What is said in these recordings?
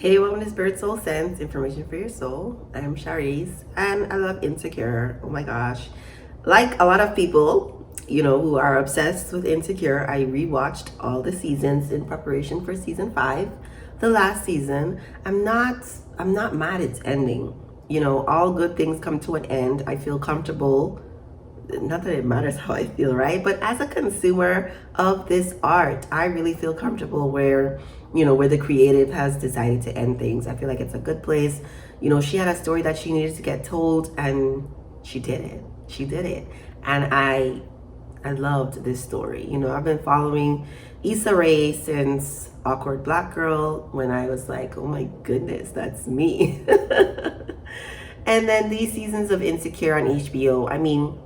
Hey, welcome to Spirit Soul Sense, information for your soul. I'm Shareece, and I love Insecure. Oh my gosh. Like a lot of people, who are obsessed with Insecure, I rewatched all the seasons in preparation for season 5, the last season. I'm not mad it's ending. All good things come to an end. I feel comfortable, not that it matters how I feel, right? But as a consumer of this art, I really feel comfortable where the creative has decided to end things. I feel like it's a good place. She had a story that she needed to get told, and she did it. She did it. And I loved this story. I've been following Issa Rae since Awkward Black Girl when I was like, oh my goodness, that's me. And then these seasons of Insecure on HBO, I mean,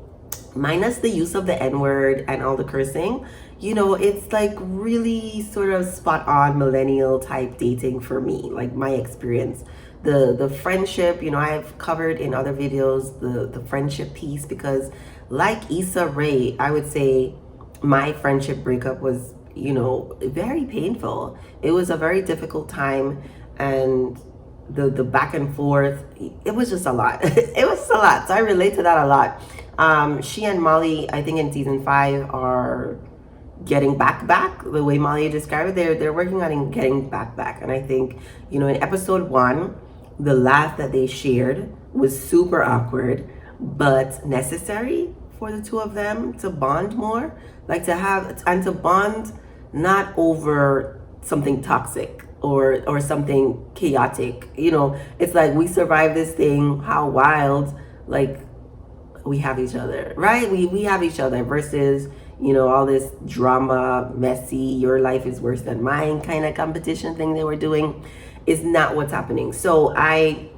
minus the use of the N-word and all the cursing, it's like really sort of spot on millennial type dating for me, like my experience. The friendship, I've covered in other videos the friendship piece, because like Issa Rae, I would say my friendship breakup was, very painful. It was a very difficult time, and the back and forth, it was just a lot. It was a lot. So I relate to that a lot. She and Molly, I think in season 5, are getting back the way Molly described it. They're working on getting back. And I think, in episode 1, the laugh that they shared was super awkward, but necessary for the two of them to bond more, like to bond not over something toxic or something chaotic. It's like, we survived this thing, how wild, like we have each other, right? We have each other versus, all this drama, messy, your life is worse than mine kind of competition thing they were doing is not what's happening. So I'm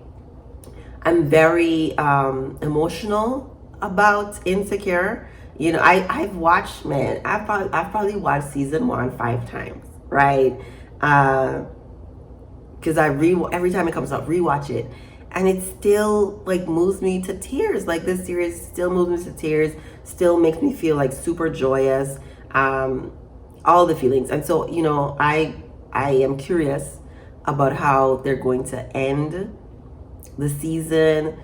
very emotional about Insecure. I've watched, man, I've probably watched season 1 5 times, right? Because every time it comes up, rewatch it, and it still like moves me to tears. Like, this series still moves me to tears, still makes me feel like super joyous, all the feelings. And so, I am curious about how they're going to end the season.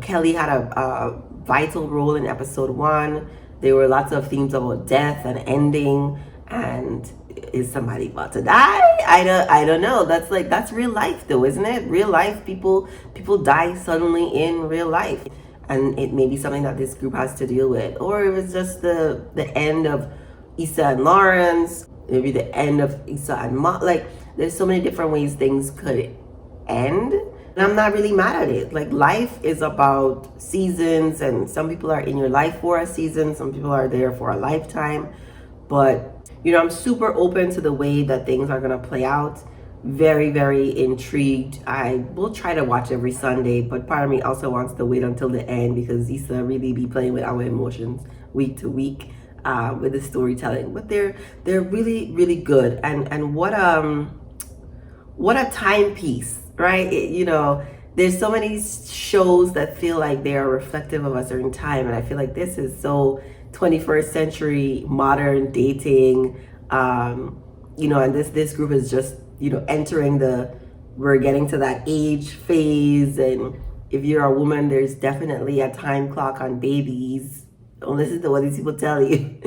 Kelly had a vital role in episode 1. There were lots of themes about death and ending, and is somebody about to die? I don't know. That's real life though, isn't it? Real life, people die suddenly in real life, and it may be something that this group has to deal with. Or it was just the end of Issa and Lawrence, maybe the end of Issa and like, there's so many different ways things could end. And I'm not really mad at it. Like, life is about seasons, and some people are in your life for a season, some people are there for a lifetime. But I'm super open to the way that things are gonna play out. Very, very intrigued. I will try to watch every Sunday, but part of me also wants to wait until the end, because Issa really be playing with our emotions week to week with the storytelling. But they're really, really good. And what a timepiece, right? There's so many shows that feel like they are reflective of a certain time, and I feel like this is so 21st century modern dating. And this group is just, we're getting to that age phase, and if you're a woman, there's definitely a time clock on babies. Don't listen to what these people tell you.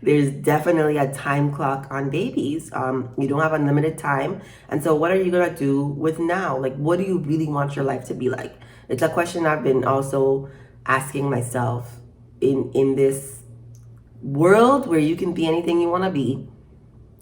There's definitely a time clock on babies. You don't have unlimited time. And so what are you gonna do with now? Like, what do you really want your life to be like? It's a question I've been also asking myself in this world where you can be anything you want to be.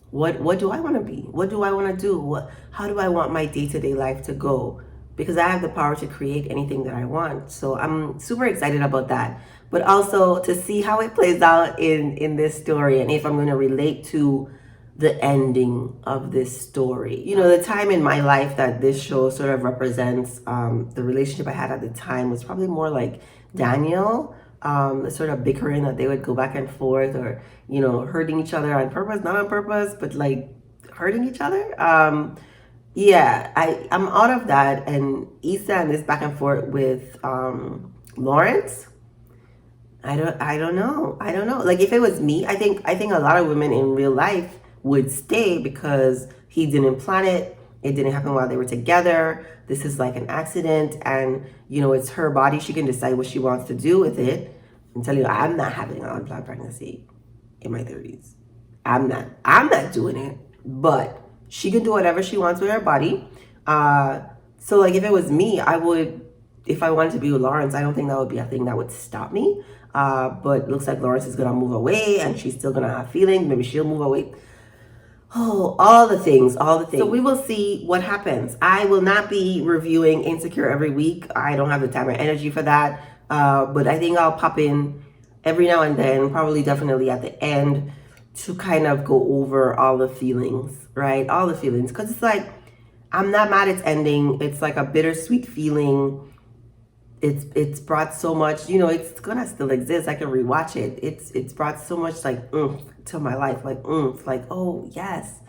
What do I want to be? What do I want to do? How do I want my day-to-day life to go? Because I have the power to create anything that I want. So I'm super excited about that, but also to see how it plays out in this story, and if I'm going to relate to the ending of this story. The time in my life that this show sort of represents, the relationship I had at the time was probably more like Daniel, the sort of bickering that they would go back and forth, or hurting each other on purpose, not on purpose, but like hurting each other. Yeah, I'm out of that. And Issa and this back and forth with Lawrence, I don't know. Like, if it was me, I think a lot of women in real life would stay because he didn't plan it. It didn't happen while they were together. This is like an accident, and it's her body. She can decide what she wants to do with it. I'm telling you, I'm not having an unplanned pregnancy in my 30s. I'm not doing it, but she can do whatever she wants with her body. So like if it was me, if I wanted to be with Lawrence, I don't think that would be a thing that would stop me. But looks like Lawrence is gonna move away, and she's still gonna have feelings. Maybe she'll move away. Oh, all the things, all the things. So we will see what happens. I will not be reviewing Insecure every week. I don't have the time or energy for that. But I think I'll pop in every now and then, probably definitely at the end, to kind of go over all the feelings, right? All the feelings. Because it's like, I'm not mad it's ending. It's like a bittersweet feeling. It's brought so much, it's gonna still exist. I can rewatch it. It's brought so much like oomph to my life, like oomph, like, oh yes,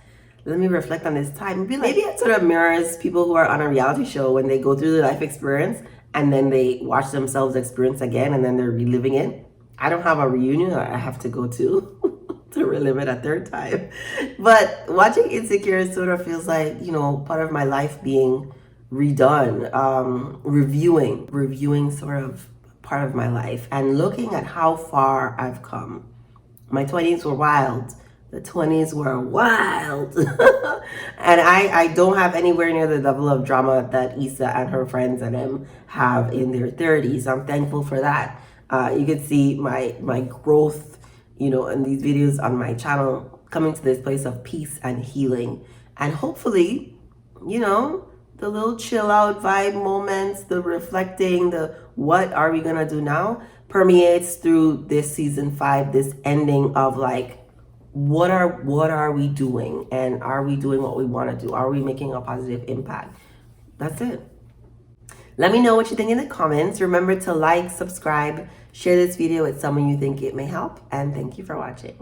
let me reflect on this time and be like, maybe it sort of mirrors people who are on a reality show when they go through the life experience and then they watch themselves experience again and then they're reliving it. I don't have a reunion I have to go to to relive it a third time. But watching Insecure sort of feels like, part of my life being redone, reviewing sort of part of my life and looking at how far I've come. My 20s were wild. The 20s were wild. And I don't have anywhere near the level of drama that Issa and her friends and them have in their 30s. I'm thankful for that. You can see my growth, in these videos on my channel, coming to this place of peace and healing. And hopefully, the little chill out vibe moments, the reflecting, the what are we gonna do now permeates through this season 5, this ending of like, what are we doing? And are we doing what we want to do? Are we making a positive impact? That's it. Let me know what you think in the comments. Remember to like, subscribe, share this video with someone you think it may help, and thank you for watching.